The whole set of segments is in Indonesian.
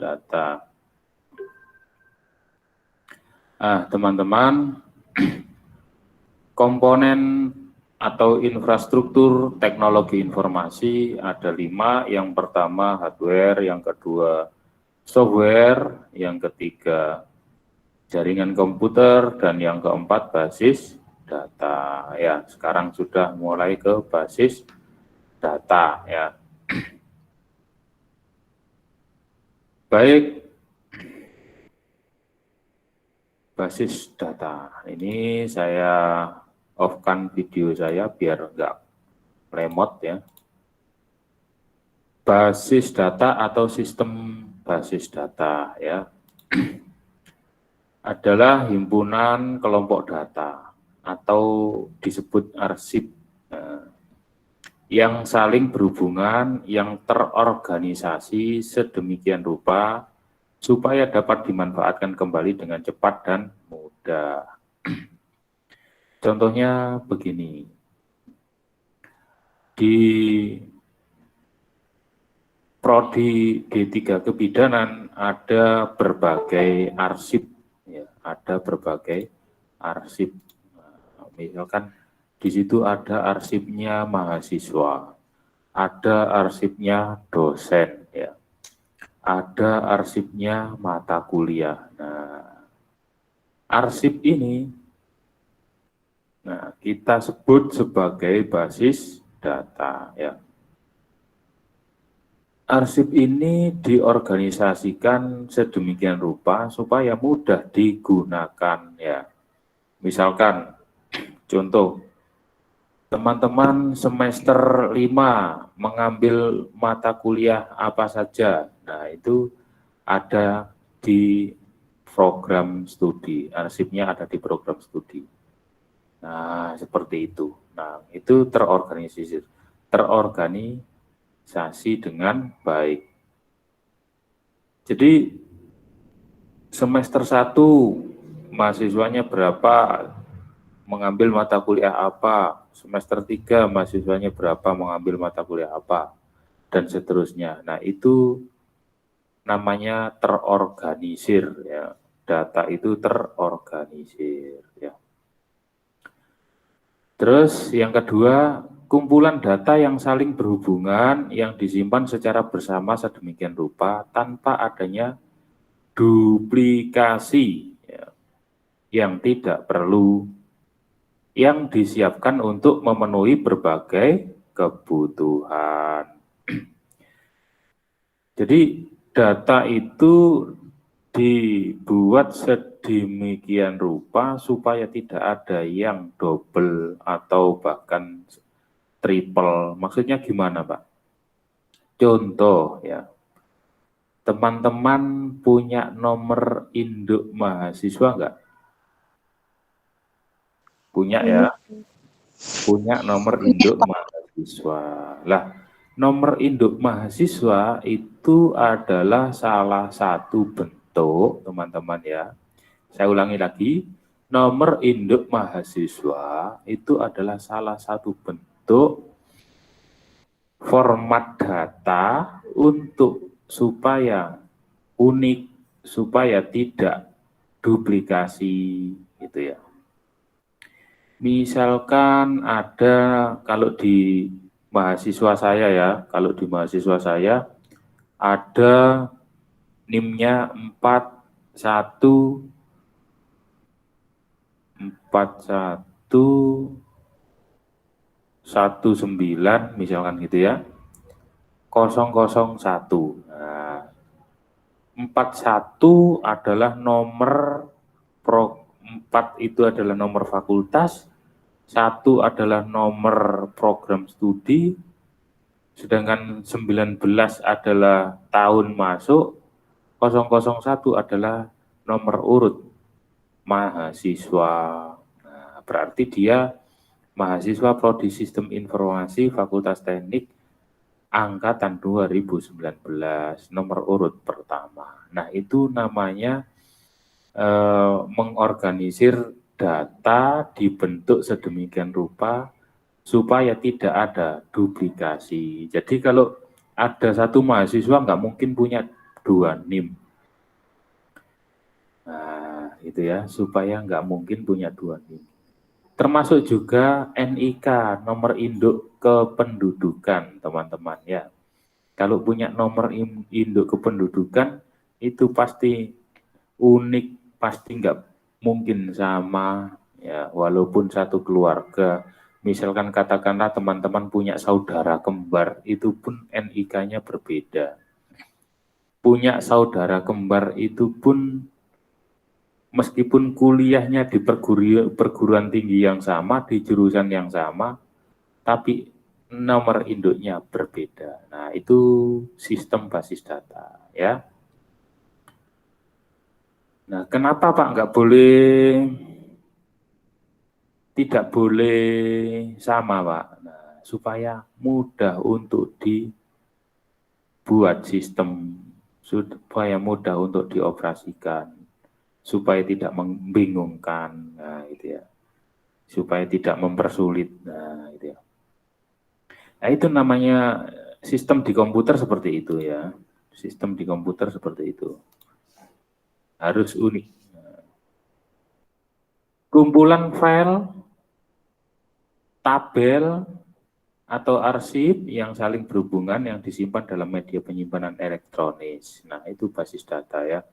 data. Teman-teman, komponen atau infrastruktur teknologi informasi ada 5. Yang pertama hardware, yang kedua software, yang ketiga jaringan komputer, dan yang keempat basis data. Ya, sekarang sudah mulai ke basis data ya. Baik, basis data. Ini saya off-kan video saya biar enggak remote ya. Basis data atau sistem basis data ya adalah himpunan kelompok data atau disebut arsip yang saling berhubungan, yang terorganisasi sedemikian rupa supaya dapat dimanfaatkan kembali dengan cepat dan mudah. Contohnya begini, di Prodi D3 Kebidanan ada berbagai arsip, ya, ada berbagai arsip. Misalkan di situ ada arsipnya mahasiswa, ada arsipnya dosen, ya, ada arsipnya mata kuliah. Nah, arsip ini, nah, kita sebut sebagai basis data, ya. Arsip ini diorganisasikan sedemikian rupa supaya mudah digunakan ya. Misalkan contoh teman-teman semester 5 mengambil mata kuliah apa saja. Nah, itu ada di program studi, arsipnya ada di program studi. Nah, seperti itu. Nah, itu terorganisasi dengan baik. Jadi semester 1 mahasiswanya berapa mengambil mata kuliah apa, semester 3 mahasiswanya berapa mengambil mata kuliah apa, dan seterusnya. Nah, itu namanya terorganisir ya. Data itu terorganisir ya. Terus yang kedua, kumpulan data yang saling berhubungan yang disimpan secara bersama sedemikian rupa tanpa adanya duplikasi ya, yang tidak perlu, yang disiapkan untuk memenuhi berbagai kebutuhan. Jadi data itu dibuat sedemikian rupa supaya tidak ada yang double atau bahkan triple. Maksudnya gimana, Pak? Contoh ya, teman-teman punya nomor induk mahasiswa enggak? Punya ya? Punya nomor induk mahasiswa. Lah, nomor induk mahasiswa itu adalah salah satu bentuk, teman-teman ya. Saya ulangi lagi, nomor induk mahasiswa itu adalah salah satu bentuk format data untuk supaya unik, supaya tidak duplikasi gitu ya. Misalkan ada, kalau di mahasiswa saya ya, kalau di mahasiswa saya ada NIM-nya 4119 misalkan gitu ya, 001. Nah, 41 adalah nomor 4 itu adalah nomor fakultas, 1 adalah nomor program studi, sedangkan 19 adalah tahun masuk, 001 adalah nomor urut mahasiswa. Nah, berarti dia mahasiswa Prodi Sistem Informasi Fakultas Teknik angkatan 2019, nomor urut pertama. Nah, itu namanya mengorganisir data dibentuk sedemikian rupa supaya tidak ada duplikasi. Jadi kalau ada satu mahasiswa nggak mungkin punya 2 NIM. Nah, itu ya, supaya nggak mungkin punya 2 NIM. Termasuk juga NIK, nomor induk kependudukan, teman-teman ya. Kalau punya nomor induk kependudukan, itu pasti unik, pasti nggak mungkin sama, ya, walaupun satu keluarga. Misalkan katakanlah teman-teman punya saudara kembar, itu pun NIK-nya berbeda. Punya saudara kembar itu pun meskipun kuliahnya di perguruan tinggi yang sama, di jurusan yang sama, tapi nomor induknya berbeda. Nah, itu sistem basis data, ya. Nah, kenapa Pak tidak boleh sama, Pak? Nah, supaya mudah untuk dibuat sistem, supaya mudah untuk dioperasikan, supaya tidak membingungkan, nah itu ya, supaya tidak mempersulit, nah itu ya. Nah, itu namanya sistem di komputer seperti itu ya, sistem di komputer seperti itu, harus unik. Kumpulan file, tabel, atau arsip yang saling berhubungan yang disimpan dalam media penyimpanan elektronis. Nah, itu basis data ya.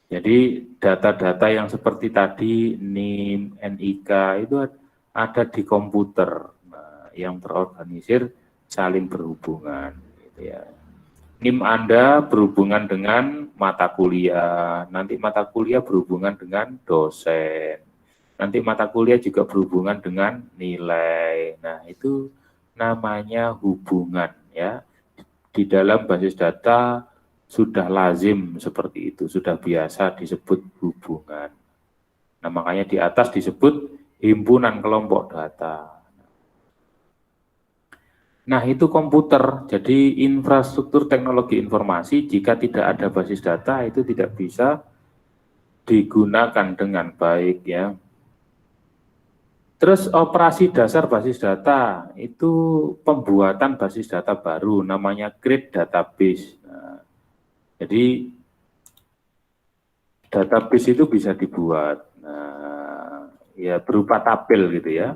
Jadi data-data yang seperti tadi NIM, NIK itu ada di komputer, nah, yang terorganisir saling berhubungan. Gitu ya. NIM Anda berhubungan dengan mata kuliah, nanti mata kuliah berhubungan dengan dosen, nanti mata kuliah juga berhubungan dengan nilai. Nah, itu namanya hubungan ya. Di dalam basis data sudah lazim seperti itu, sudah biasa disebut hubungan. Nah, makanya di atas disebut himpunan kelompok data. Nah, itu komputer. Jadi infrastruktur teknologi informasi jika tidak ada basis data itu tidak bisa digunakan dengan baik ya. Terus operasi dasar basis data itu pembuatan basis data baru namanya create database. Nah, jadi database itu bisa dibuat, nah, ya berupa tabel gitu ya.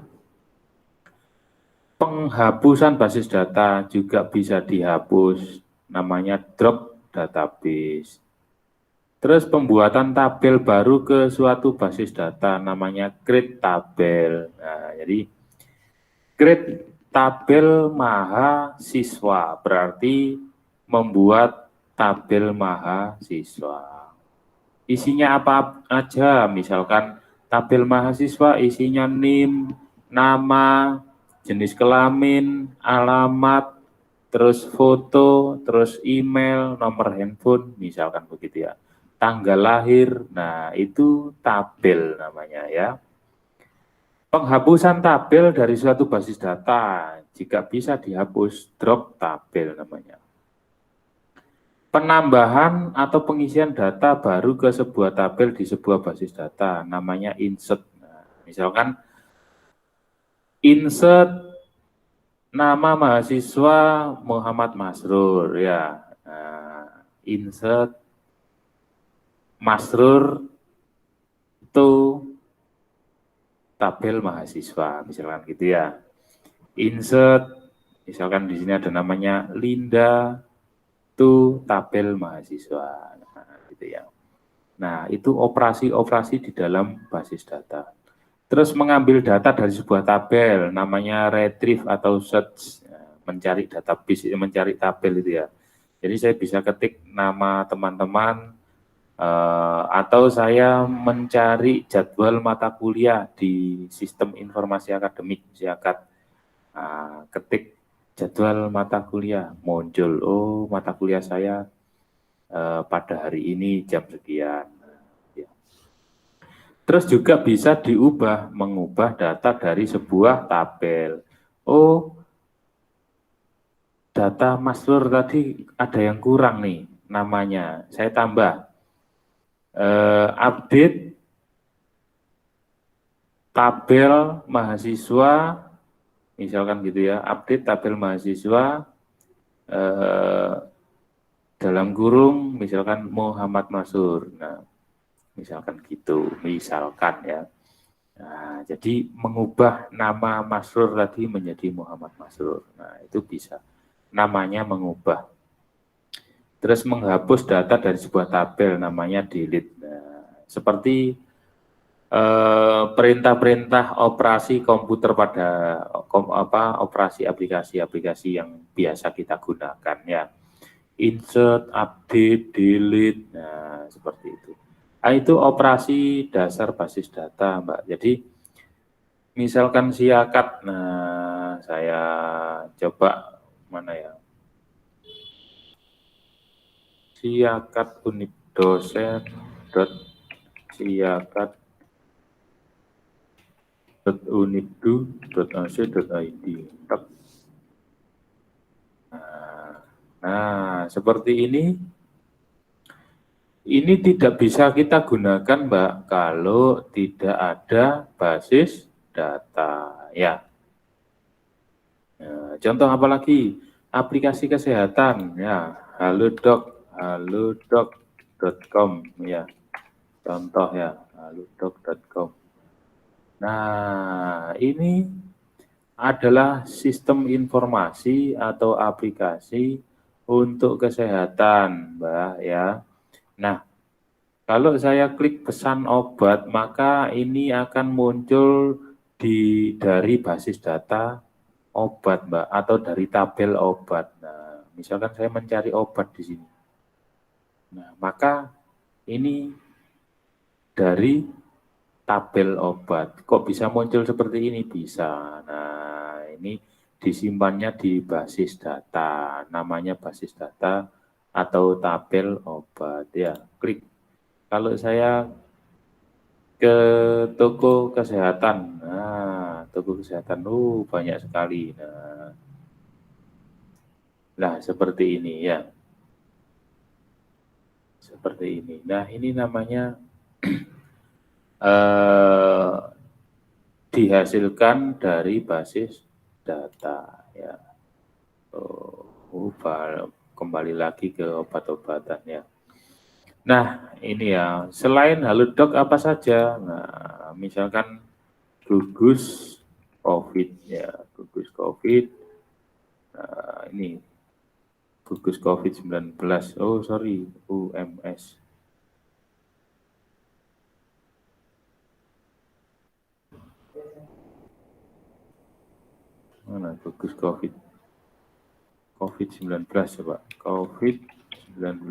Penghapusan basis data juga bisa dihapus, namanya drop database. Terus pembuatan tabel baru ke suatu basis data, namanya create tabel. Nah, jadi create tabel mahasiswa berarti membuat tabel mahasiswa. Isinya apa aja, misalkan tabel mahasiswa isinya NIM, nama, jenis kelamin, alamat, terus foto, terus email, nomor handphone, misalkan begitu ya. Tanggal lahir, nah itu tabel namanya ya. Penghapusan tabel dari suatu basis data, jika bisa dihapus, drop tabel namanya. Penambahan atau pengisian data baru ke sebuah tabel di sebuah basis data, namanya insert. Nah, misalkan insert nama mahasiswa Muhammad Masrur ya. Nah, insert Masrur to tabel mahasiswa, misalkan gitu ya. Insert, misalkan di sini ada namanya Linda to tabel mahasiswa, nah, gitu ya. Nah, itu operasi-operasi di dalam basis data. Terus mengambil data dari sebuah tabel, namanya retrieve atau search, mencari database, mencari tabel itu ya. Jadi saya bisa ketik nama teman-teman, atau saya mencari jadwal mata kuliah di sistem informasi akademik, SIAKAD. Nah, ketik jadwal mata kuliah, muncul, oh mata kuliah saya pada hari ini jam sekian. Ya. Terus juga bisa diubah, mengubah data dari sebuah tabel. Oh, data Masrur tadi ada yang kurang nih namanya, saya tambah. Update tabel mahasiswa, misalkan gitu ya, update tabel mahasiswa dalam kurung misalkan Muhammad Masur. Nah, misalkan gitu, misalkan ya. Nah, jadi mengubah nama Masrur tadi menjadi Muhammad Masrur. Nah, itu bisa. Namanya mengubah. Terus menghapus data dari sebuah tabel namanya delete. Nah, seperti perintah-perintah operasi komputer pada operasi aplikasi-aplikasi yang biasa kita gunakan ya. Insert, update, delete, nah seperti itu. Nah, itu operasi dasar basis data, Mbak. Jadi misalkan siakat, nah saya coba mana ya? Siakat unit dosen dot siakat .uniddu.ac.id. Nah, seperti ini tidak bisa kita gunakan, Mbak, kalau tidak ada basis data. Ya, contoh apa lagi? Aplikasi kesehatan, ya, halodoc.com, ya, contoh ya, halodoc.com. Nah, ini adalah sistem informasi atau aplikasi untuk kesehatan, Mbak, ya. Nah, kalau saya klik pesan obat, maka ini akan muncul dari basis data obat, Mbak, atau dari tabel obat. Nah, misalkan saya mencari obat di sini. Nah, maka ini dari tabel obat. Kok bisa muncul seperti ini? Bisa. Nah, ini disimpannya di basis data. Namanya basis data atau tabel obat. Ya, klik. Kalau saya ke toko kesehatan, nah, toko kesehatan, banyak sekali. Nah, seperti ini ya. Seperti ini. Nah, ini namanya eh, dihasilkan dari basis data ya. Kembali lagi ke obat-obatan ya. Nah, ini ya, selain Halodoc apa saja? Nah, misalkan gugus COVID ya, gugus COVID. Nah, ini gugus COVID-19. Oh, sorry, UMS. Mana gugus COVID-19 coba. COVID-19.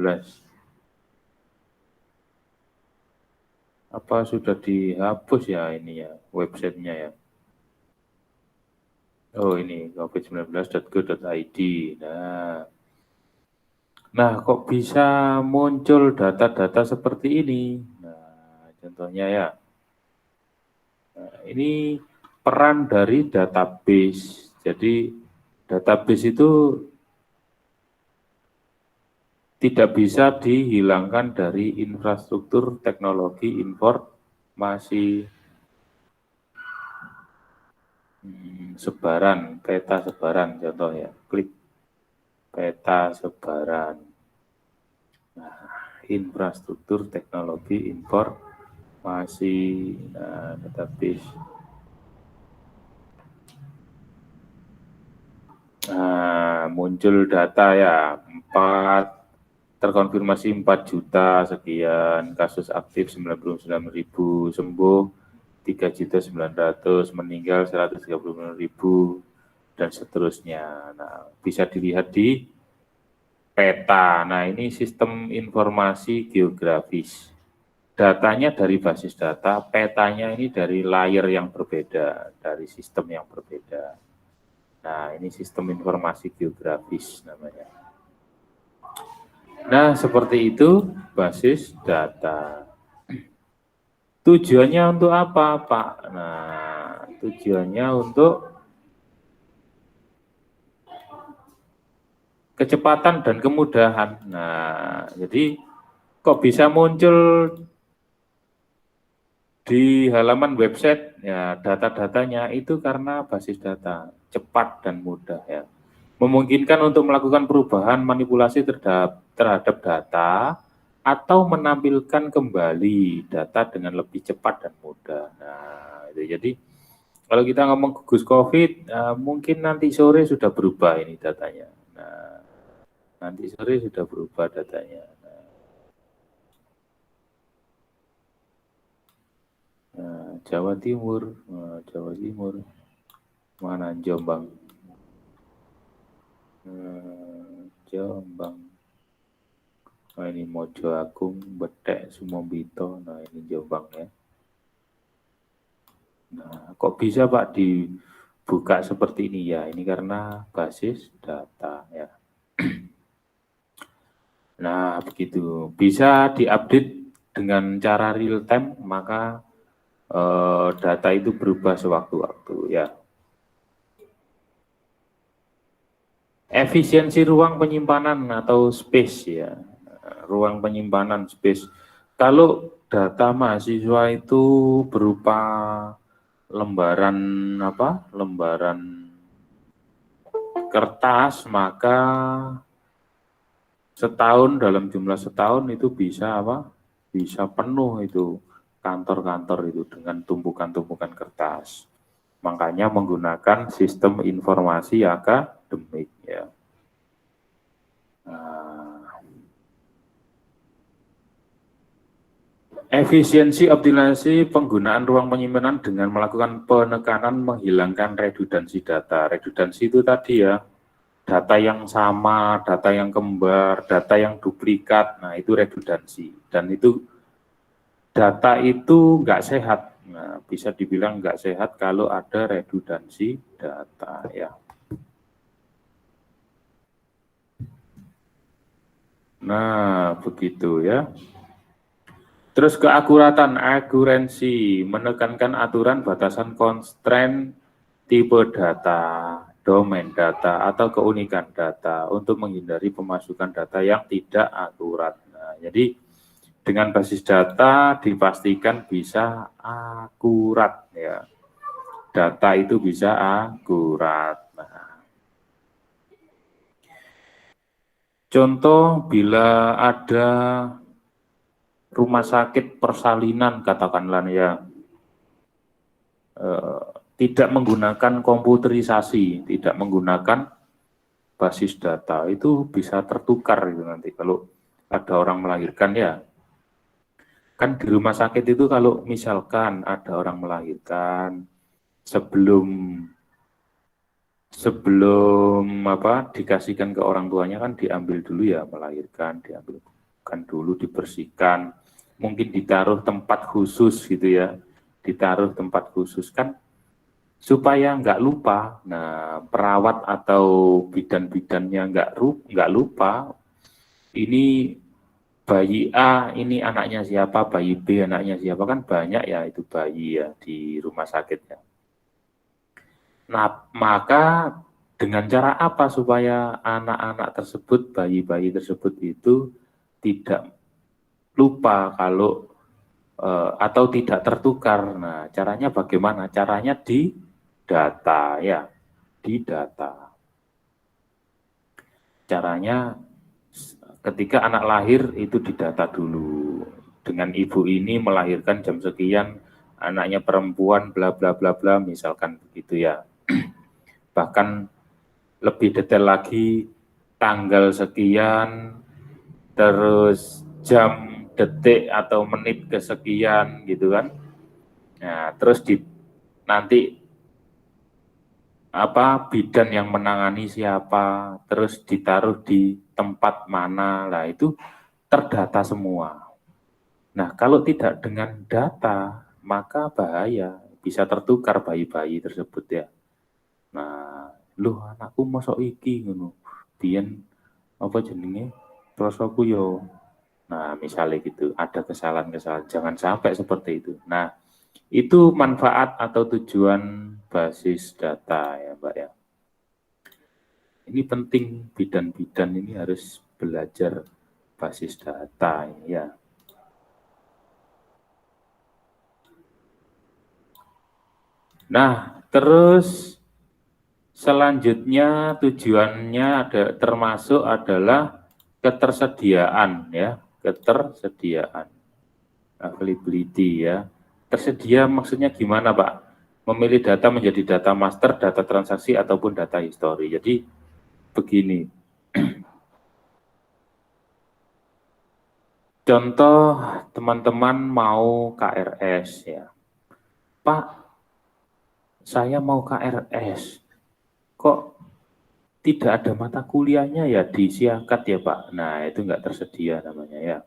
Apa sudah dihapus ya ini ya, websitenya ya? Oh, ini covid19.go.id. Nah, kok bisa muncul data-data seperti ini? Nah, contohnya ya, ini peran dari database. Jadi, database itu tidak bisa dihilangkan dari infrastruktur teknologi informasi sebaran, peta sebaran contoh ya. Klik peta sebaran. Nah, infrastruktur teknologi informasi database. Nah, muncul data ya, terkonfirmasi 4 juta sekian, kasus aktif 99.000, sembuh 3.900.000, meninggal 139.000, dan seterusnya. Nah, bisa dilihat di peta. Nah, ini sistem informasi geografis. Datanya dari basis data, petanya ini dari layer yang berbeda, dari sistem yang berbeda. Nah, ini sistem informasi geografis namanya. Nah, seperti itu basis data. Tujuannya untuk apa, Pak? Nah, tujuannya untuk kecepatan dan kemudahan. Nah, jadi kok bisa muncul di halaman website ya data-datanya itu karena basis data cepat dan mudah ya. memungkinkan untuk melakukan perubahan manipulasi terhadap data atau menampilkan kembali data dengan lebih cepat dan mudah. Nah, itu jadi kalau kita ngomong gugus COVID, mungkin nanti sore sudah berubah ini datanya. Nah, nanti sore sudah berubah datanya. Nah, Jawa Timur, mana Jombang? Jombang. Nah, ini Mojo Agung, Betek, Sumombito. Nah, ini Jombang ya. Nah, kok bisa Pak dibuka seperti ini ya? Ini karena basis data ya. Nah, begitu. Bisa diupdate dengan cara real time, maka data itu berubah sewaktu-waktu ya. Efisiensi ruang penyimpanan atau space ya. Ruang penyimpanan space. Kalau data mahasiswa itu berupa lembaran kertas, maka dalam jumlah setahun itu bisa penuh itu kantor-kantor itu dengan tumpukan-tumpukan kertas. Makanya menggunakan sistem informasi akademik ya. Efisiensi optimalisasi penggunaan ruang penyimpanan dengan melakukan penekanan menghilangkan redundansi data. Redundansi itu tadi ya, data yang sama, data yang kembar, data yang duplikat, nah itu redundansi. Dan itu data itu nggak sehat. Nah, bisa dibilang nggak sehat kalau ada redundansi data ya. Nah, begitu ya. Terus keakuratan, akurensi, menekankan aturan batasan constraint tipe data, domain data, atau keunikan data untuk menghindari pemasukan data yang tidak akurat. Nah, jadi dengan basis data dipastikan bisa akurat ya. Data itu bisa akurat. Nah, contoh bila ada rumah sakit persalinan katakanlah ya, tidak menggunakan komputerisasi, tidak menggunakan basis data, itu bisa tertukar itu nanti kalau ada orang melahirkan ya. Kan di rumah sakit itu kalau misalkan ada orang melahirkan sebelum dikasihkan ke orang tuanya kan diambil dulu ya, melahirkan diambilkan dulu, dibersihkan, mungkin ditaruh tempat khusus gitu ya, ditaruh tempat khusus kan supaya nggak lupa. Nah, perawat atau bidan-bidannya nggak lupa ini bayi A ini anaknya siapa, bayi B anaknya siapa, kan banyak ya itu bayi ya di rumah sakit ya. Nah, maka dengan cara apa supaya anak-anak tersebut, bayi-bayi tersebut itu tidak lupa kalau atau tidak tertukar. Nah, caranya bagaimana? Caranya di data ya, di data. Caranya ketika anak lahir itu didata dulu. Dengan ibu ini melahirkan jam sekian, anaknya perempuan bla bla bla bla misalkan begitu ya. Bahkan lebih detail lagi tanggal sekian, terus jam, detik atau menit kesekian gitu kan. Nah, terus nanti bidan yang menangani siapa, terus ditaruh di tempat mana, lah itu terdata semua. Nah, kalau tidak dengan data, maka bahaya, bisa tertukar bayi-bayi tersebut ya. Nah, loh anakku mosok iki ngono. Biyen apa jenenge? Prosoku yo. Nah, misalnya gitu, ada kesalahan-kesalahan, jangan sampai seperti itu. Nah, itu manfaat atau tujuan basis data ya, Mbak ya. Ini penting, bidan-bidan ini harus belajar basis data ya. Nah, terus Selanjutnya tujuannya termasuk adalah ketersediaan ya, ketersediaan, availability ya. Tersedia maksudnya gimana Pak? Memilih data menjadi data master, data transaksi ataupun data history. Jadi begini, contoh teman-teman mau KRS ya, Pak, saya mau KRS, kok tidak ada mata kuliahnya ya di Siakat ya Pak. Nah itu nggak tersedia namanya ya.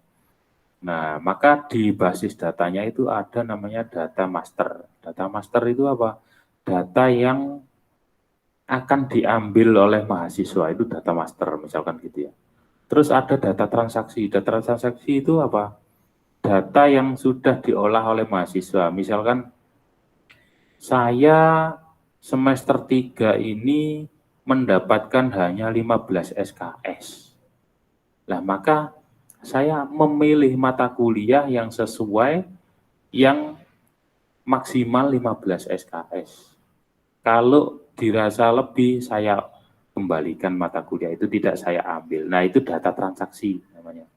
Nah maka di basis datanya itu ada namanya data master. Data master itu apa? Data yang akan diambil oleh mahasiswa itu data master misalkan gitu ya. Terus ada data transaksi. Data transaksi itu apa? Data yang sudah diolah oleh mahasiswa. Misalkan saya semester 3 ini mendapatkan hanya 15 SKS. Nah, maka saya memilih mata kuliah yang sesuai yang maksimal 15 SKS. Kalau dirasa lebih, saya kembalikan mata kuliah itu, tidak saya ambil. Nah, itu data transaksi namanya.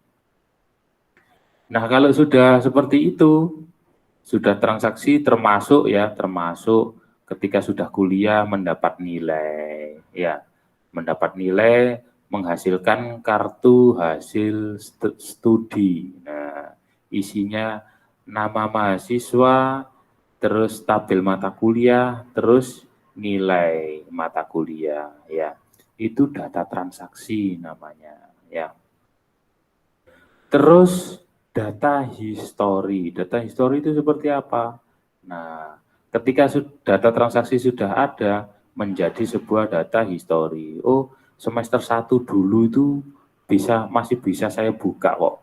Nah, kalau sudah seperti itu, sudah transaksi termasuk ya, termasuk ketika sudah kuliah mendapat nilai, ya, mendapat nilai menghasilkan kartu hasil studi. Nah, isinya nama mahasiswa, terus tabel mata kuliah, terus nilai mata kuliah, ya. Itu data transaksi namanya, ya. Terus data history. Data history itu seperti apa? Nah, ketika data transaksi sudah ada, menjadi sebuah data history. Oh, semester 1 dulu itu masih bisa saya buka kok.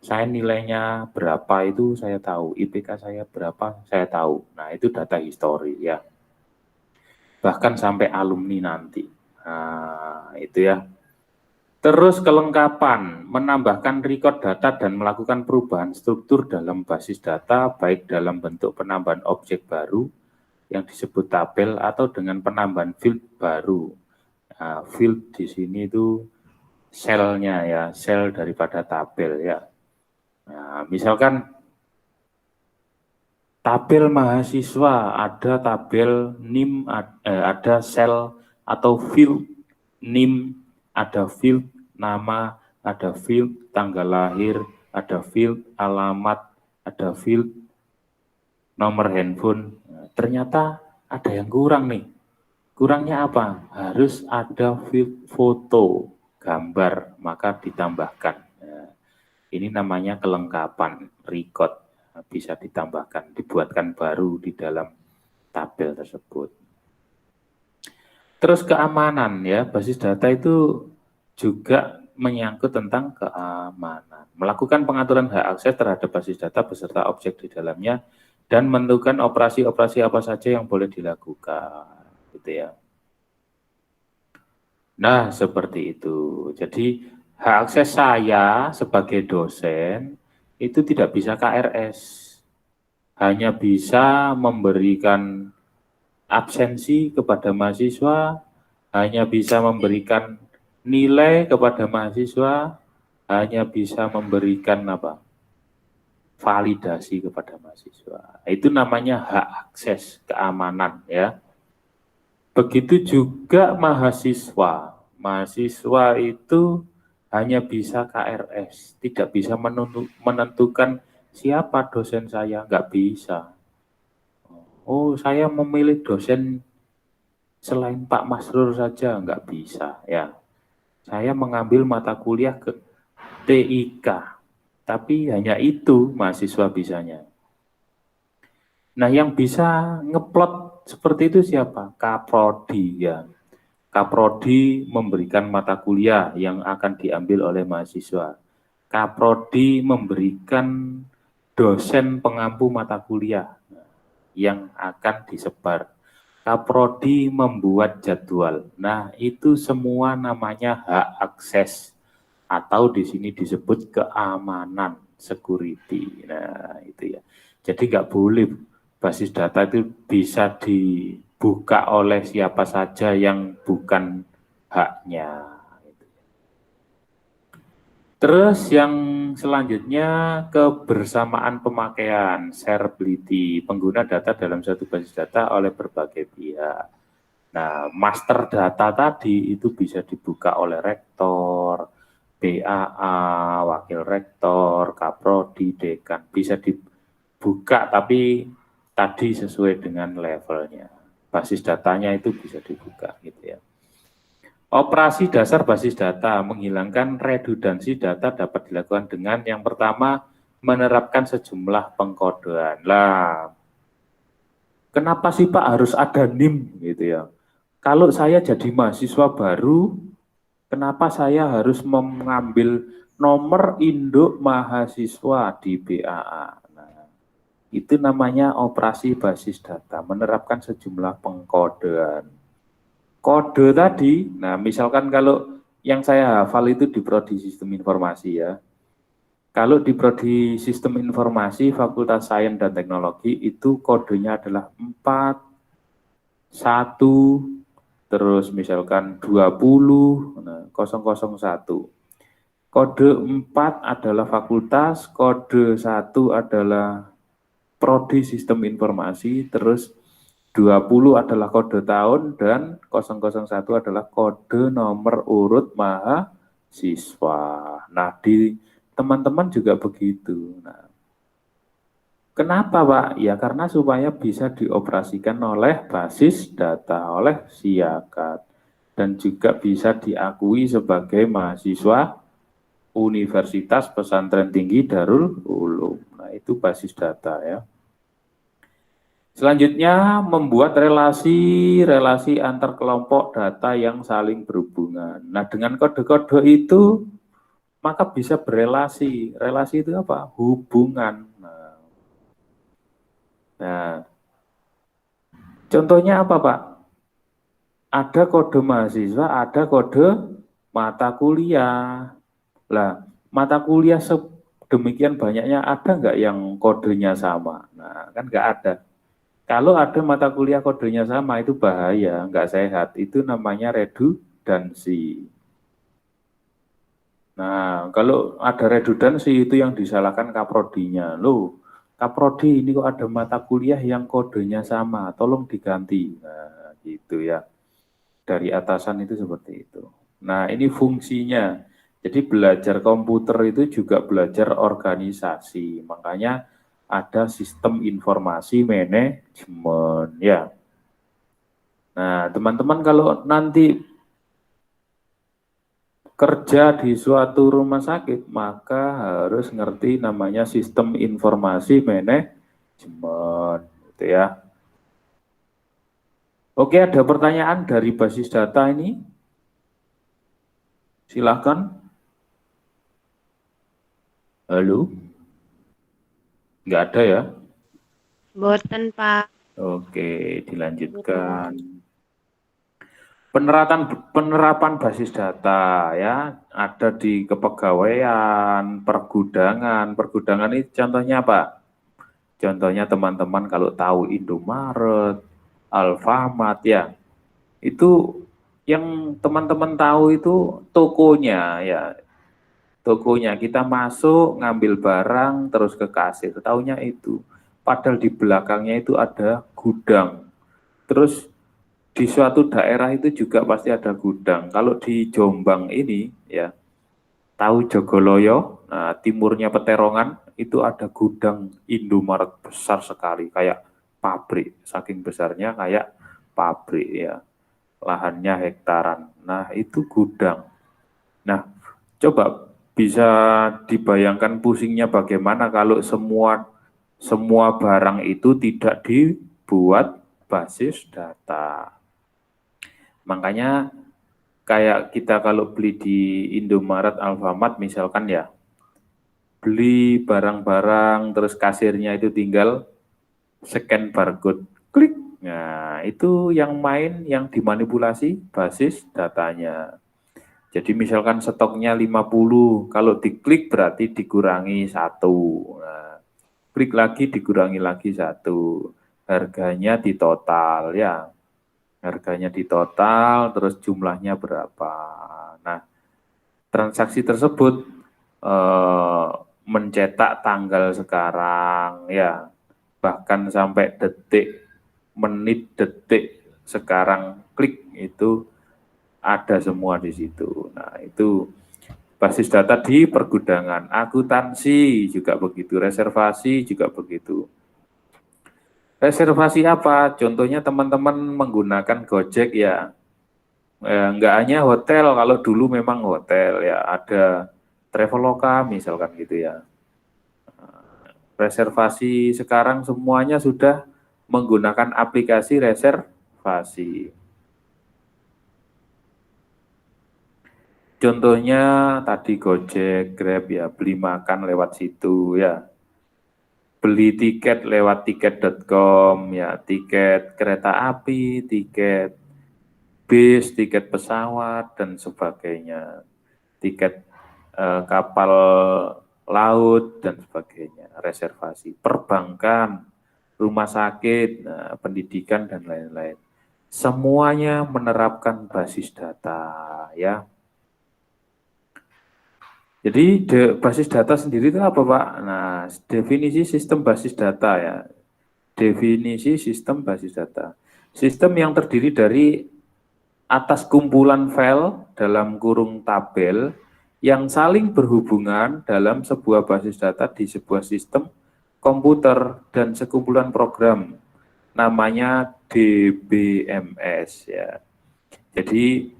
Saya nilainya berapa itu saya tahu, IPK saya berapa saya tahu. Nah, itu data history ya. Bahkan sampai alumni nanti. Nah, itu ya. Terus kelengkapan, menambahkan record data dan melakukan perubahan struktur dalam basis data, baik dalam bentuk penambahan objek baru yang disebut tabel atau dengan penambahan field baru. Nah, field di sini itu selnya ya, sel daripada tabel ya. Nah, misalkan tabel mahasiswa, ada tabel NIM, ada sel atau field NIM, ada field nama, ada field tanggal lahir, ada field alamat, ada field nomor handphone. Nah, ternyata ada yang kurang nih. Kurangnya apa? Harus ada field foto, gambar, maka ditambahkan. Nah, ini namanya kelengkapan record. Nah, bisa ditambahkan, dibuatkan baru di dalam tabel tersebut. Terus keamanan ya, basis data itu juga menyangkut tentang keamanan. Melakukan pengaturan hak akses terhadap basis data beserta objek di dalamnya dan menentukan operasi-operasi apa saja yang boleh dilakukan, gitu ya. Nah, seperti itu. Jadi hak akses saya sebagai dosen itu tidak bisa KRS, hanya bisa memberikan absensi kepada mahasiswa, hanya bisa memberikan nilai kepada mahasiswa, hanya bisa memberikan validasi kepada mahasiswa. Itu namanya hak akses keamanan ya. Begitu juga mahasiswa. Mahasiswa itu hanya bisa KRS, tidak bisa menentukan siapa dosen saya, nggak bisa. Oh, saya memilih dosen selain Pak Masrur saja, nggak bisa ya. Saya mengambil mata kuliah ke TIK, tapi hanya itu mahasiswa bisanya. Nah, yang bisa ngeplot seperti itu siapa? Kaprodi ya. Kaprodi memberikan mata kuliah yang akan diambil oleh mahasiswa. Kaprodi memberikan dosen pengampu mata kuliah yang akan disebar. Kaprodi membuat jadwal. Nah, itu semua namanya hak akses atau di sini disebut keamanan, security. Nah, itu ya. Jadi nggak boleh basis data itu bisa dibuka oleh siapa saja yang bukan haknya. Terus yang selanjutnya kebersamaan pemakaian, shareability, pengguna data dalam satu basis data oleh berbagai pihak. Nah, master data tadi itu bisa dibuka oleh rektor, BAA, wakil rektor, kaprodi, dekan. Bisa dibuka tapi tadi sesuai dengan levelnya. Basis datanya itu bisa dibuka gitu ya. Operasi dasar basis data menghilangkan redundansi data dapat dilakukan dengan yang pertama menerapkan sejumlah pengkodean. Lah, kenapa sih Pak harus ada NIM gitu ya? Kalau saya jadi mahasiswa baru, kenapa saya harus mengambil nomor induk mahasiswa di BAA? Nah, itu namanya operasi basis data, menerapkan sejumlah pengkodean. Kode tadi, nah misalkan kalau yang saya hafal itu di Prodi Sistem Informasi ya. Kalau di Prodi Sistem Informasi Fakultas Sains dan Teknologi itu kodenya adalah 4, 1, terus misalkan 20, nah, 001. Kode 4 adalah fakultas, kode 1 adalah Prodi Sistem Informasi, terus 20 adalah kode tahun dan 001 adalah kode nomor urut mahasiswa. Nah, di teman-teman juga begitu. Nah, kenapa Pak? Ya karena supaya bisa dioperasikan oleh basis data, oleh Siakat. Dan juga bisa diakui sebagai mahasiswa Universitas Pesantren Tinggi Darul Ulum. Nah, itu basis data ya. Selanjutnya, membuat relasi-relasi antar kelompok data yang saling berhubungan. Nah, dengan kode-kode itu, maka bisa berelasi. Relasi itu apa? Hubungan. Nah, contohnya apa, Pak? Ada kode mahasiswa, ada kode mata kuliah. Lah, mata kuliah sedemikian banyaknya, ada nggak yang kodenya sama? Nah, kan nggak ada. Kalau ada mata kuliah kodenya sama itu bahaya, nggak sehat. Itu namanya redundansi. Nah, kalau ada redundansi itu yang disalahkan kaprodinya. Loh, kaprodi ini kok ada mata kuliah yang kodenya sama, tolong diganti. Nah, gitu ya. Dari atasan itu seperti itu. Nah, ini fungsinya. Jadi belajar komputer itu juga belajar organisasi. Makanya ada sistem informasi manajemen ya. Nah, teman-teman kalau nanti kerja di suatu rumah sakit, maka harus ngerti namanya sistem informasi manajemen gitu ya. Oke, ada pertanyaan dari basis data ini? Silakan. Halo? Nggak ada ya? Boten, Pak. Oke, dilanjutkan. Penerapan basis data ya, ada di kepegawaian, pergudangan. Pergudangan ini contohnya apa? Contohnya teman-teman kalau tahu Indomaret, Alfamart ya, itu yang teman-teman tahu itu tokonya ya. Tokonya kita masuk ngambil barang terus ke kasir, tahunya itu. Padahal di belakangnya itu ada gudang. Terus di suatu daerah itu juga pasti ada gudang. Kalau di Jombang ini ya, tahu Jogoloyo, nah, timurnya Peterongan itu ada gudang Indomaret besar sekali kayak pabrik, saking besarnya kayak pabrik ya. Lahannya hektaran. Nah, itu gudang. Nah, coba bisa dibayangkan pusingnya bagaimana kalau semua barang itu tidak dibuat basis data. Makanya kayak kita kalau beli di Indomaret, Alfamart misalkan ya, beli barang-barang terus kasirnya itu tinggal scan barcode, klik. Nah, itu yang main, yang dimanipulasi basis datanya. Jadi misalkan stoknya 50, kalau diklik berarti dikurangi 1. Nah, klik lagi dikurangi lagi 1. Harganya ditotal ya. Harganya di total, terus jumlahnya berapa. Nah, transaksi tersebut mencetak tanggal sekarang, ya, bahkan sampai detik, menit, detik sekarang, klik itu ada semua di situ. Nah, itu basis data di pergudangan, akuntansi juga begitu, reservasi juga begitu. Reservasi apa? Contohnya teman-teman menggunakan Gojek ya, nggak hanya hotel, kalau dulu memang hotel ya, ada Traveloka misalkan gitu ya. Reservasi sekarang semuanya sudah menggunakan aplikasi reservasi. Contohnya tadi Gojek, Grab ya, beli makan lewat situ ya. Beli tiket lewat tiket.com ya, tiket kereta api, tiket bis, tiket pesawat dan sebagainya. Tiket kapal laut dan sebagainya, reservasi, perbankan, rumah sakit, pendidikan dan lain-lain. Semuanya menerapkan basis data ya. Jadi basis data sendiri itu apa Pak? Nah, definisi sistem basis data ya. Definisi sistem basis data. Sistem yang terdiri dari atas kumpulan file dalam kurung tabel yang saling berhubungan dalam sebuah basis data di sebuah sistem komputer dan sekumpulan program namanya DBMS ya. Jadi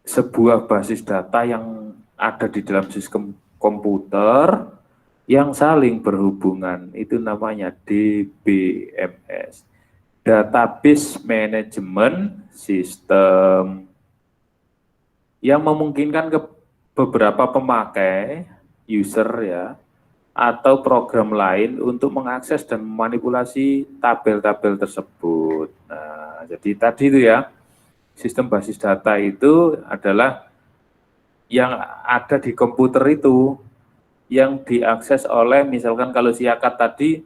sebuah basis data yang ada di dalam sistem komputer yang saling berhubungan itu namanya DBMS. Database Management System, yang memungkinkan ke beberapa pemakai, user ya, atau program lain untuk mengakses dan memanipulasi tabel-tabel tersebut. Nah, jadi tadi itu ya, sistem basis data itu adalah yang ada di komputer itu, yang diakses oleh, misalkan kalau siakat tadi,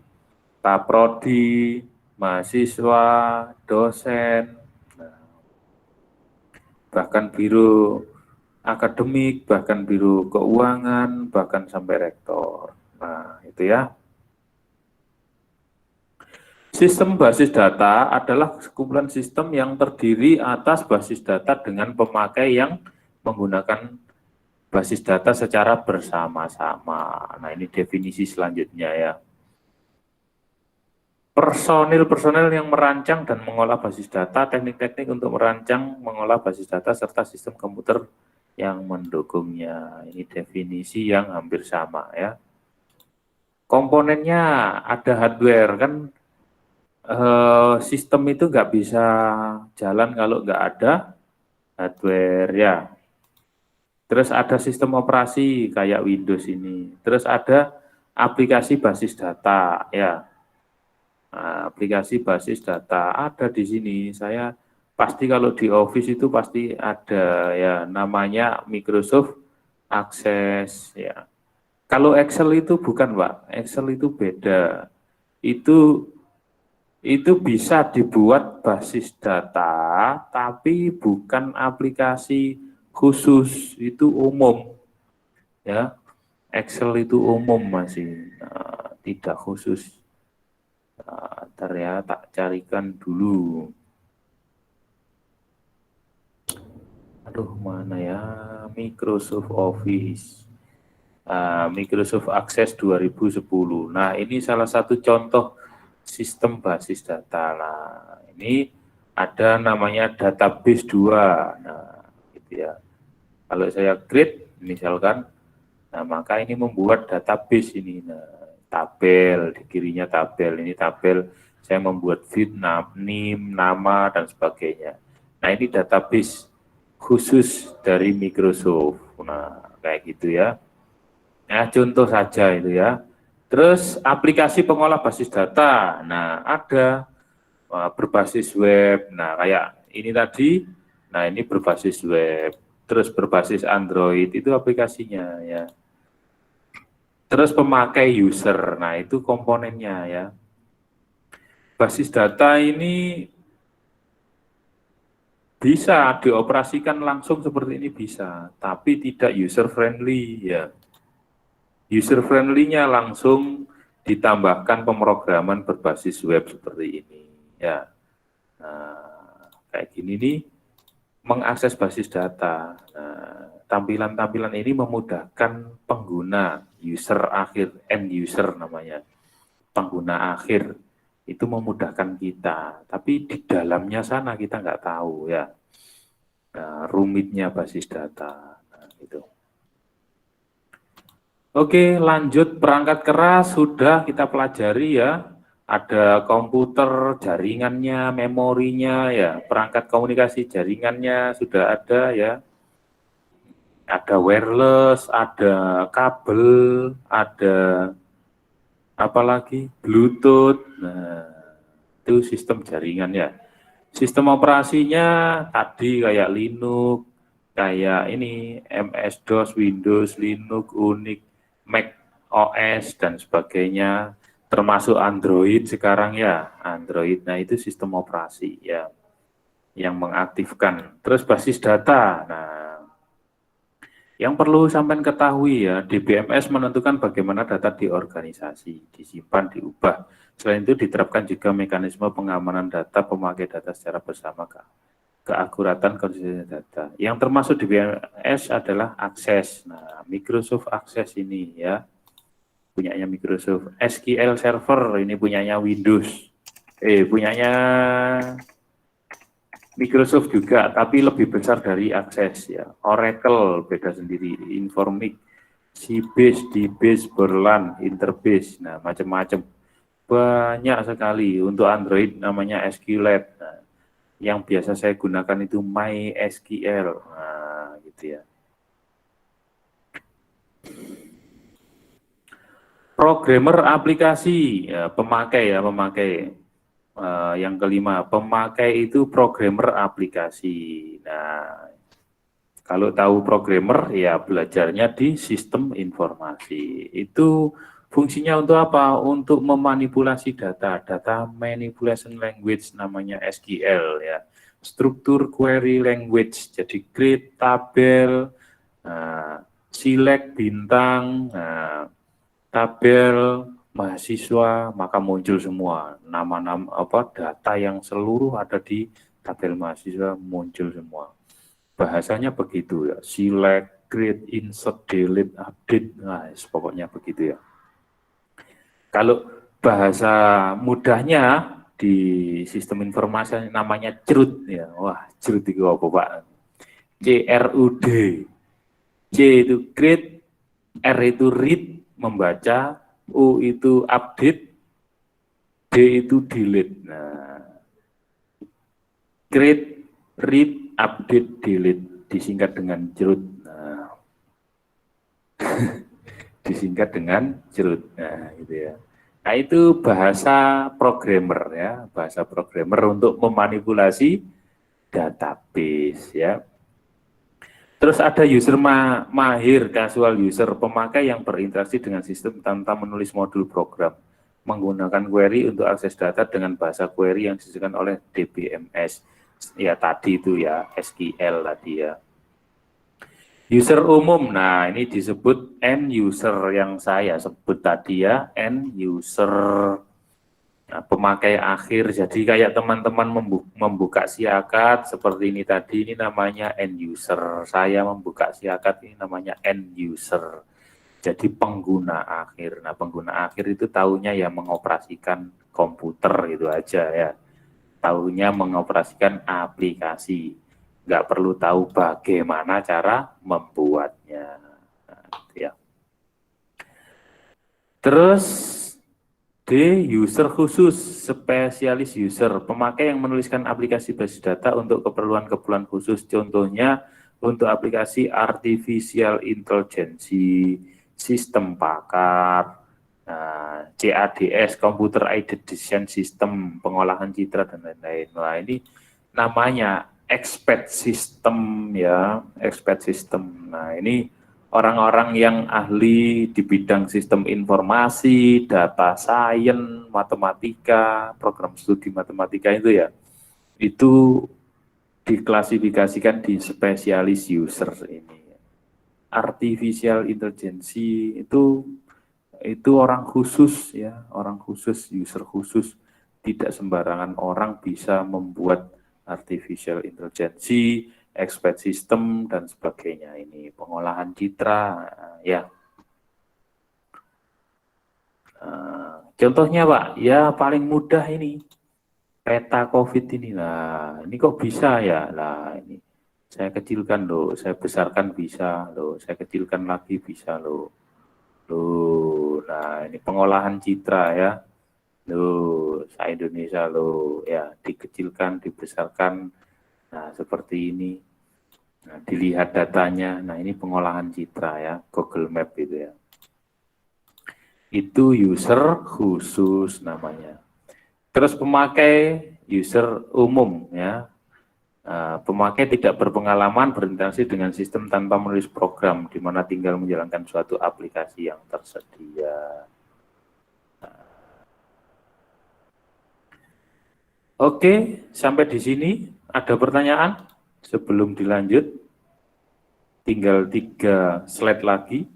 kaprodi, mahasiswa, dosen, bahkan biro akademik, bahkan biro keuangan, bahkan sampai rektor. Nah, itu ya. Sistem basis data adalah kumpulan sistem yang terdiri atas basis data dengan pemakai yang menggunakan basis data secara bersama-sama. Nah, ini definisi selanjutnya ya. Personil-personil yang merancang dan mengolah basis data, teknik-teknik untuk merancang, mengolah basis data, serta sistem komputer yang mendukungnya. Ini definisi yang hampir sama ya. Komponennya ada hardware, kan sistem itu nggak bisa jalan kalau nggak ada hardware ya. Terus ada sistem operasi kayak Windows ini. Terus ada aplikasi basis data ya. Nah, aplikasi basis data ada di sini. Saya pasti kalau di Office itu pasti ada ya, namanya Microsoft Access ya. Kalau Excel itu bukan, Pak. Excel itu beda. Itu bisa dibuat basis data, tapi bukan aplikasi khusus, itu umum ya. Excel itu umum masih, tidak khusus. Ntar ya, tak carikan dulu. Aduh, mana ya, Microsoft Office. Microsoft Access 2010. Nah, ini salah satu contoh sistem basis data. Nah, ini ada namanya database 2. Nah, gitu ya. Kalau saya create misalkan, nah maka ini membuat database ini. Nah, tabel, di kirinya tabel. Ini tabel, saya membuat feed, name, nama, dan sebagainya. Nah, ini database khusus dari Microsoft. Nah, kayak gitu ya. Nah, contoh saja itu ya. Terus aplikasi pengolah basis data. Nah, ada berbasis web. Nah, kayak ini tadi. Nah, ini berbasis web. Terus berbasis Android itu aplikasinya ya. Terus pemakai user. Nah, itu komponennya ya. Basis data ini Bisa dioperasikan langsung seperti ini bisa, tapi tidak user friendly ya. User friendly-nya langsung ditambahkan pemrograman berbasis web seperti ini ya. Nah, kayak gini nih mengakses basis data. Nah, tampilan-tampilan ini memudahkan pengguna, user akhir, end user namanya, pengguna akhir itu memudahkan kita, tapi di dalamnya sana kita nggak tahu ya. Nah, rumitnya basis data. Nah, gitu. Oke, lanjut perangkat keras sudah kita pelajari ya. Ada komputer, jaringannya, memorinya ya, perangkat komunikasi jaringannya sudah ada ya. Ada wireless, ada kabel, ada apa lagi? Bluetooth. Nah, itu sistem jaringan ya. Sistem operasinya tadi kayak Linux, kayak ini MS-DOS, Windows, Linux, Unix, Mac OS dan sebagainya, termasuk Android sekarang ya, Android. Nah, itu sistem operasi ya yang mengaktifkan. Terus basis data. Nah, yang perlu sampai ketahui ya, DBMS menentukan bagaimana data di organisasi, disimpan, diubah. Selain itu diterapkan juga mekanisme pengamanan data, pemakai data secara bersama, keakuratan konsistensi data. Yang termasuk DBMS adalah akses. Nah, Microsoft Access ini ya, punyanya Microsoft. SQL Server ini punyanya Windows. Punyanya Microsoft juga, tapi lebih besar dari Access ya. Oracle beda sendiri, Informix, Sybase, DBase, Borland, Interbase, nah macam-macam. Banyak sekali. Untuk Android namanya SQLite. Nah, yang biasa saya gunakan itu MySQL. Nah, gitu ya. Programmer aplikasi, ya, pemakai. Yang kelima, pemakai itu programmer aplikasi. Nah, kalau tahu programmer ya belajarnya di sistem informasi. Itu fungsinya untuk apa? Untuk memanipulasi data manipulation language namanya SQL ya. Struktur query language, jadi grid, tabel, select, bintang, tabel, mahasiswa, maka muncul semua nama-nama data yang seluruh ada di tabel mahasiswa muncul semua. Bahasanya begitu ya, select, create, insert, delete, update, nah pokoknya begitu ya. Kalau bahasa mudahnya di sistem informasi namanya CRUD ya, wah CRUD itu apa Pak? CRUD, C itu create, R itu read, membaca, U itu update, D itu delete. Nah, create, read, update, delete, disingkat dengan CRUD. Nah, disingkat dengan CRUD. Nah, gitu ya. Nah, itu bahasa programmer ya, bahasa programmer untuk memanipulasi database ya. Terus ada user mahir, casual user, pemakai yang berinteraksi dengan sistem tanpa menulis modul program, menggunakan query untuk akses data dengan bahasa query yang disediakan oleh DBMS. Ya tadi itu ya, SQL tadi ya. User umum, nah ini disebut end user yang saya sebut tadi ya, end user. Nah, pemakai akhir, jadi kayak teman-teman membuka siakat seperti ini tadi, ini namanya end user. Saya membuka siakat, ini namanya end user. Jadi pengguna akhir. Nah, pengguna akhir itu tahunya ya mengoperasikan komputer gitu aja ya. Tahunya mengoperasikan aplikasi. Nggak perlu tahu bagaimana cara membuatnya. Nah, ya. Terus D, user khusus, spesialis user, pemakai yang menuliskan aplikasi basis data untuk keperluan-keperluan khusus, contohnya untuk aplikasi artificial intelligence, sistem pakar, CADS, computer aided design system, pengolahan citra dan lain-lain. Nah, ini namanya expert system ya, expert system. Nah, ini orang-orang yang ahli di bidang sistem informasi, data science, matematika, program studi matematika itu ya, itu diklasifikasikan di spesialis user ini. Artificial intelligence itu orang khusus ya, orang khusus, user khusus. Tidak sembarangan orang bisa membuat artificial intelligence, expert system dan sebagainya. Ini pengolahan citra ya. Contohnya Pak, ya paling mudah ini peta COVID ini. Nah, ini kok bisa ya? Nah, ini saya kecilkan loh, saya besarkan bisa loh, saya kecilkan lagi bisa loh. Loh, nah ini pengolahan citra ya. Loh, saya Indonesia loh, ya dikecilkan, dibesarkan. Nah, seperti ini. Nah, dilihat datanya. Nah, ini pengolahan citra ya, Google Map itu ya. Itu user khusus namanya. Terus pemakai user umum ya. Pemakai tidak berpengalaman berinteraksi dengan sistem tanpa menulis program, di mana tinggal menjalankan suatu aplikasi yang tersedia. Oke, sampai di sini ada pertanyaan sebelum dilanjut. Tinggal 3 slide lagi.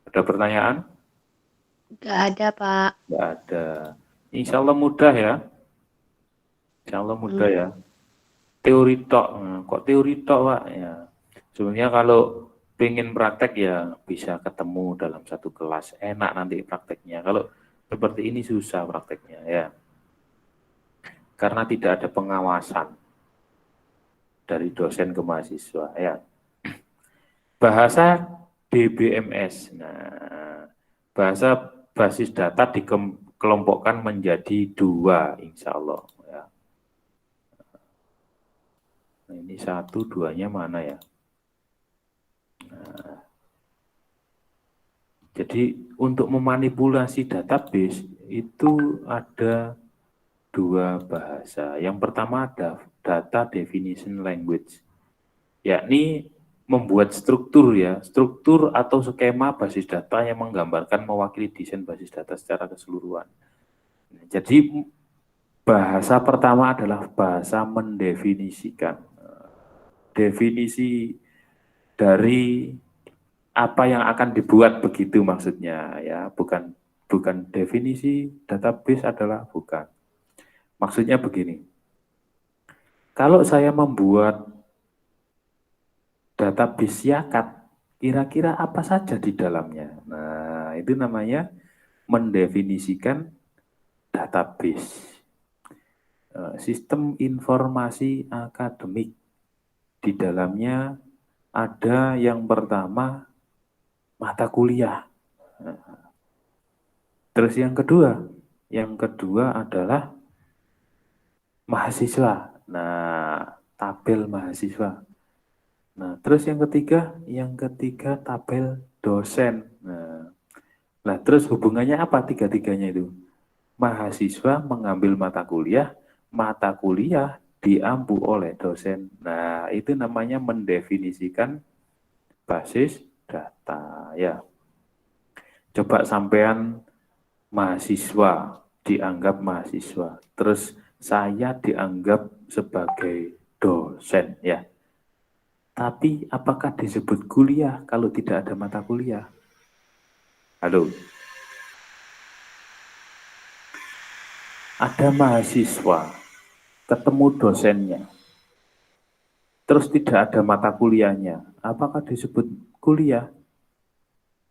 Ada pertanyaan? Nggak ada, Pak. Nggak ada. Insya Allah mudah ya. Insya Allah mudah ya. Teori tok, kok teori tok Pak? Ya. Sebenarnya kalau pengen praktek ya bisa ketemu dalam satu kelas, enak nanti prakteknya. Kalau seperti ini susah prakteknya ya. Karena tidak ada pengawasan dari dosen ke mahasiswa ya. Bahasa DBMS. Nah, bahasa basis data dikelompokkan menjadi 2 insya Allah ya. Nah, ini 1, 2-nya mana ya? Nah, jadi untuk memanipulasi database itu ada 2 bahasa. Yang pertama ada data definition language, yakni membuat struktur ya, struktur atau skema basis data yang menggambarkan mewakili desain basis data secara keseluruhan. Jadi bahasa pertama adalah bahasa mendefinisikan. Definisi dari apa yang akan dibuat begitu maksudnya ya, bukan definisi database adalah bukan. Maksudnya begini. Kalau saya membuat database Yakat, kira-kira apa saja di dalamnya? Nah, itu namanya mendefinisikan database. Sistem informasi akademik. Di dalamnya ada yang pertama mata kuliah. Terus yang kedua adalah mahasiswa. Nah, tabel mahasiswa. Nah, terus yang ketiga tabel dosen. Nah, terus hubungannya apa tiga-tiganya itu? Mahasiswa mengambil mata kuliah diampu oleh dosen. Nah, itu namanya mendefinisikan basis data ya. Coba sampean mahasiswa, dianggap mahasiswa. Terus saya dianggap sebagai dosen ya. Tapi apakah disebut kuliah kalau tidak ada mata kuliah? Halo? Ada mahasiswa, ketemu dosennya, terus tidak ada mata kuliahnya. Apakah disebut kuliah?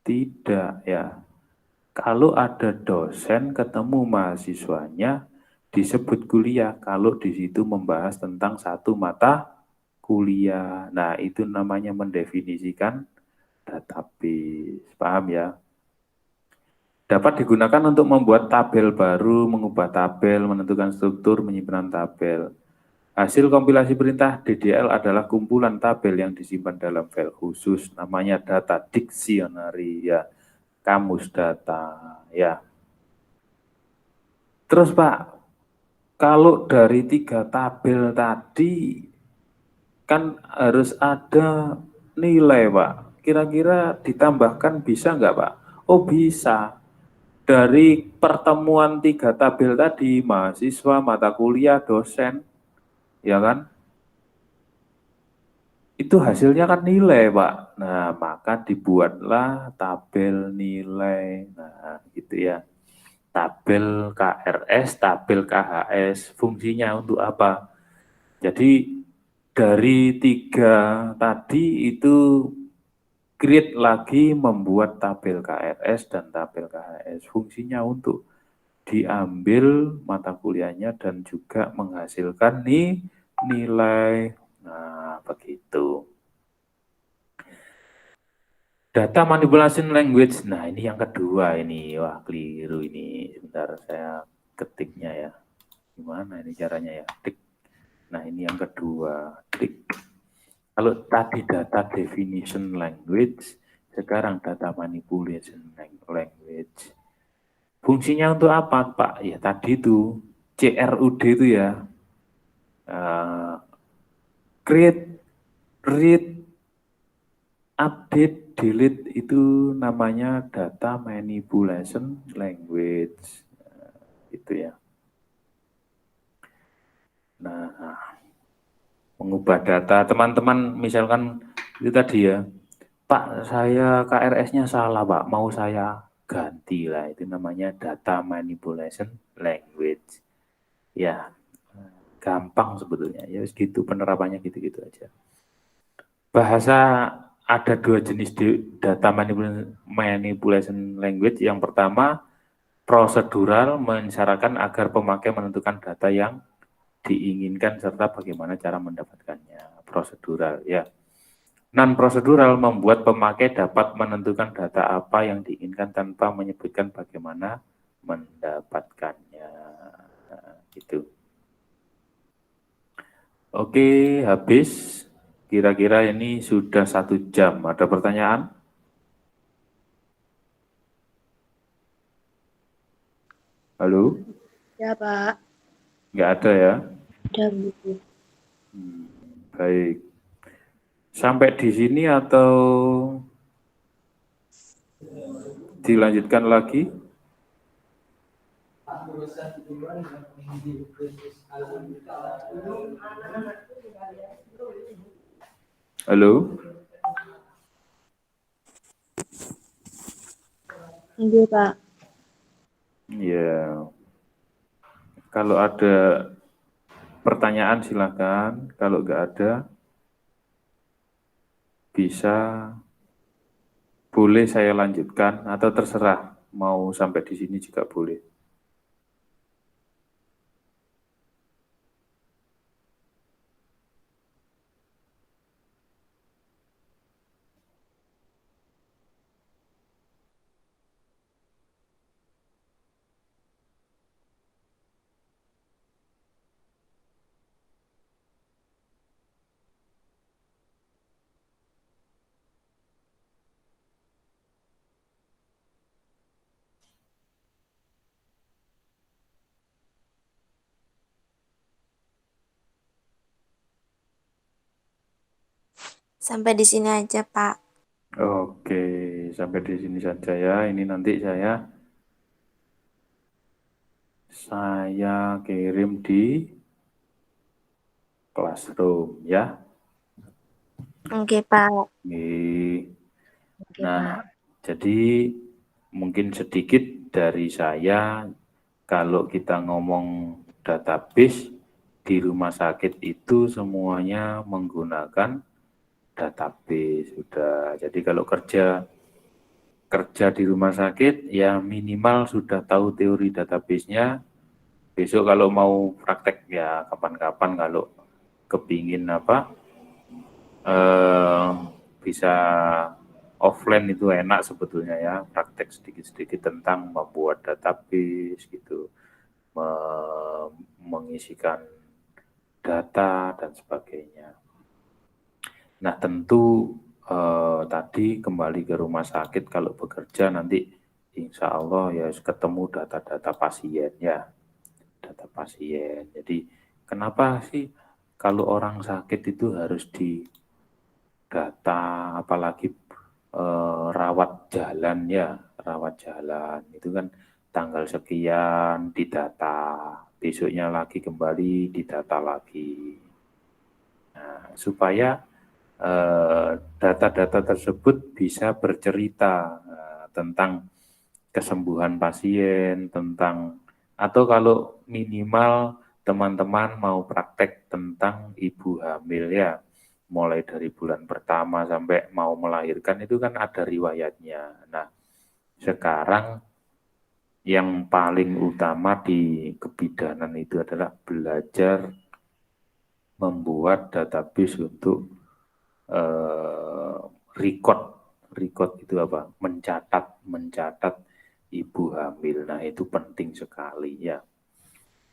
Tidak ya. Kalau ada dosen ketemu mahasiswanya, disebut kuliah kalau di situ membahas tentang satu mata kuliah. Nah, itu namanya mendefinisikan database. Paham ya? Dapat digunakan untuk membuat tabel baru, mengubah tabel, menentukan struktur, menyimpan tabel. Hasil kompilasi perintah DDL adalah kumpulan tabel yang disimpan dalam file khusus, namanya data dictionary ya, kamus data ya. Terus Pak, kalau dari 3 tabel tadi kan harus ada nilai Pak. Kira-kira ditambahkan bisa nggak Pak? Oh bisa. Dari pertemuan 3 tabel tadi, mahasiswa, mata kuliah, dosen, ya kan? itu hasilnya kan nilai, Pak. Nah, maka dibuatlah tabel nilai. Nah, gitu ya. Tabel KRS, tabel KHS. Fungsinya untuk apa? Jadi dari 3 tadi itu create lagi membuat tabel KRS dan tabel KHS. Fungsinya untuk diambil mata kuliahnya dan juga menghasilkan nilai. Nah, begitu. Data manipulation language. Nah, ini yang kedua ini. Wah, keliru ini. Sebentar saya ketiknya ya. Gimana ini caranya ya? Tik. Nah, ini yang kedua. Tik. Kalau tadi data definition language, sekarang data manipulation language. Fungsinya untuk apa, Pak? Ya, tadi itu CRUD itu ya. Create, read, update, delete itu namanya data manipulation language. Itu ya. Nah, mengubah data. Teman-teman misalkan itu tadi ya, Pak, saya KRS-nya salah, Pak. Mau saya ganti lah. Itu namanya data manipulation language. Ya, gampang sebetulnya. Ya, gitu penerapannya gitu-gitu aja. Bahasa ada 2 jenis data manipulation language. Yang pertama, prosedural mensyaratkan agar pemakai menentukan data yang diinginkan serta bagaimana cara mendapatkannya. Prosedural ya. Non prosedural membuat pemakai dapat menentukan data apa yang diinginkan tanpa menyebutkan bagaimana mendapatkannya. Nah, gitu. Oke, habis. Kira-kira ini sudah 1 jam. Ada pertanyaan? Halo? Ya, Pak. Nggak ada ya? Ada, Bu. Baik. Sampai di sini atau dilanjutkan lagi? Halo? Iya, Pak. Ya. Kalau ada pertanyaan silakan. Kalau nggak ada, bisa boleh saya lanjutkan atau terserah mau sampai di sini juga boleh. Sampai di sini aja, Pak. Oke, sampai di sini saja ya. Ini nanti saya kirim di Classroom ya. Oke, Pak. Nih. Oke, Nah, Pak. jadi mungkin sedikit dari saya, kalau kita ngomong database di rumah sakit itu semuanya menggunakan database sudah. Jadi kalau kerja di rumah sakit ya minimal sudah tahu teori database-nya. Besok kalau mau praktek ya kapan-kapan kalau kepingin bisa offline itu enak sebetulnya ya, praktek sedikit-sedikit tentang membuat database gitu, mengisikan data dan sebagainya. Nah tentu tadi kembali ke rumah sakit kalau bekerja nanti insya Allah ya ketemu data-data pasien ya, data pasien. Jadi kenapa sih kalau orang sakit itu harus di data, apalagi rawat jalan ya, rawat jalan itu kan tanggal sekian didata, besoknya lagi kembali didata lagi. Nah, supaya data-data tersebut bisa bercerita tentang kesembuhan pasien, tentang atau kalau minimal teman-teman mau praktek tentang ibu hamil ya, mulai dari bulan pertama sampai mau melahirkan itu kan ada riwayatnya. Nah, sekarang yang paling utama di kebidanan itu adalah belajar membuat database untuk record itu apa? Mencatat ibu hamil. Nah, itu penting sekali ya.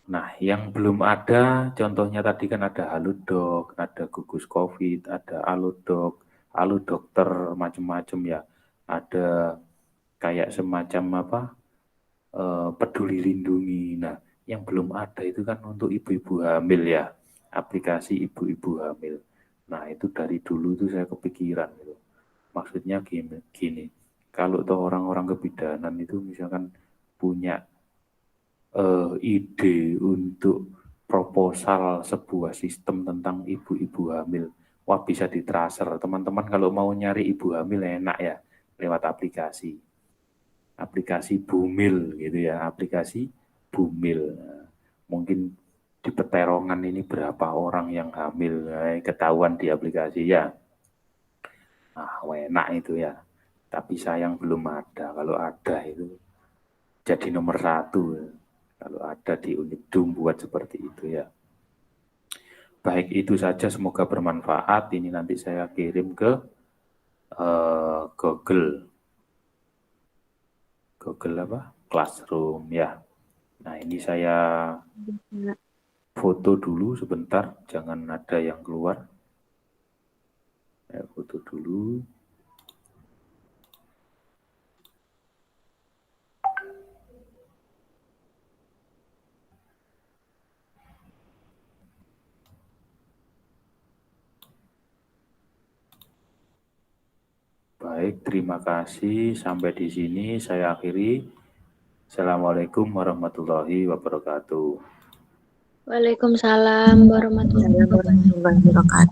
Nah, yang belum ada, contohnya tadi kan ada Halodoc, ada Gugus Covid, ada Halodoc, Halodokter, macam-macam ya. Ada kayak semacam apa? Peduli Lindungi. Nah, yang belum ada itu kan untuk ibu-ibu hamil ya, aplikasi ibu-ibu hamil. Nah, itu dari dulu tuh saya kepikiran gitu. Maksudnya gini, kalau tuh orang-orang kebidanan itu misalkan punya ide untuk proposal sebuah sistem tentang ibu-ibu hamil, wah bisa ditracer. Teman-teman kalau mau nyari ibu hamil enak ya, lewat aplikasi Bumil gitu ya, aplikasi Bumil. Mungkin di Peterongan ini berapa orang yang hamil, ketahuan di aplikasi ya. Nah, enak itu ya. Tapi sayang belum ada. Kalau ada itu jadi nomor 1. Kalau ada di Unibdum buat seperti itu ya. Baik, itu saja, semoga bermanfaat. Ini nanti saya kirim ke Google apa? Classroom ya. Nah, ini saya foto dulu sebentar, jangan ada yang keluar. Saya foto dulu. Baik, terima kasih. Sampai di sini saya akhiri. Assalamualaikum warahmatullahi wabarakatuh. Waalaikumsalam warahmatullahi wabarakatuh. Wabarakatuh.